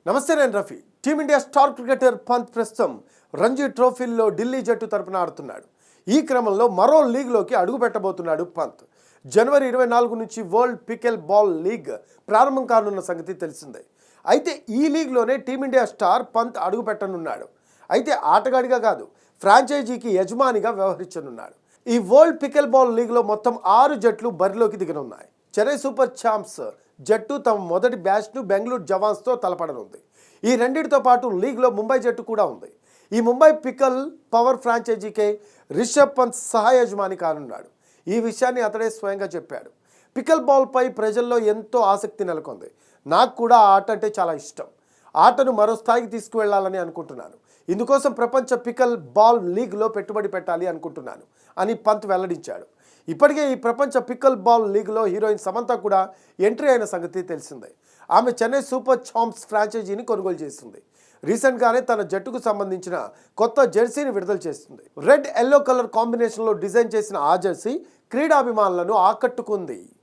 నమస్తే, నేను Rafi. Team India star cricketer Pant ప్రస్తుతం రంజీ ట్రోఫీల్లో ఢిల్లీ జట్టు తరపున ఆడుతున్నాడు. ఈ క్రమంలో మరో లీగ్లోకి అడుగు పెట్టబోతున్నాడు పంత్. జనవరి 24 నుంచి వరల్డ్ పికెల్ బాల్ లీగ్ ప్రారంభం కానున్న సంగతి తెలిసిందే. అయితే ఈ లీగ్లోనే టీమిండియా స్టార్ పంత్ అడుగు పెట్టనున్నాడు. అయితే ఆటగాడిగా కాదు, ఫ్రాంచైజీకి యజమానిగా వ్యవహరించనున్నాడు. ఈ వరల్డ్ పికెల్ బాల్ లీగ్లో మొత్తం 6 జట్లు బరిలోకి దిగనున్నాయి. చెన్నై సూపర్ ఛాంప్స్ జట్టు తమ మొదటి బ్యాచ్ను బెంగళూరు జవాన్స్తో తలపడనుంది. ఈ రెండింటితో పాటు లీగ్లో ముంబై జట్టు కూడా ఉంది. ఈ ముంబై పికల్ పవర్ ఫ్రాంచైజీకే రిషబ్ పంత్ సహాయ యజమాని కానున్నాడు. ఈ విషయాన్ని అతడే స్వయంగా చెప్పాడు. పికల్ బాల్పై ప్రజల్లో ఎంతో ఆసక్తి నెలకొంది. నాకు కూడా ఆ ఆట అంటే చాలా ఇష్టం. ఆటను మరో స్థాయికి తీసుకువెళ్లాలని అనుకుంటున్నాను. ఇందుకోసం ప్రపంచ పికల్ బాల్ లీగ్లో పెట్టుబడి పెట్టాలి అనుకుంటున్నాను అని పంత్ వెల్లడించాడు. ఇప్పటికే ఈ ప్రపంచ పికల్ బాల్ లీగ్లో హీరోయిన్ సమంత కూడా ఎంట్రీ అయిన సంగతి తెలిసిందే. ఆమె చెన్నై సూపర్ ఛాంప్స్ ఫ్రాంచైజీని కొనుగోలు చేస్తుంది. రీసెంట్గానే తన జట్టుకు సంబంధించిన కొత్త జెర్సీని విడుదల చేస్తుంది. రెడ్ ఎల్లో కలర్ కాంబినేషన్లో డిజైన్ చేసిన ఆ జెర్సీ క్రీడాభిమానులను ఆకట్టుకుంది.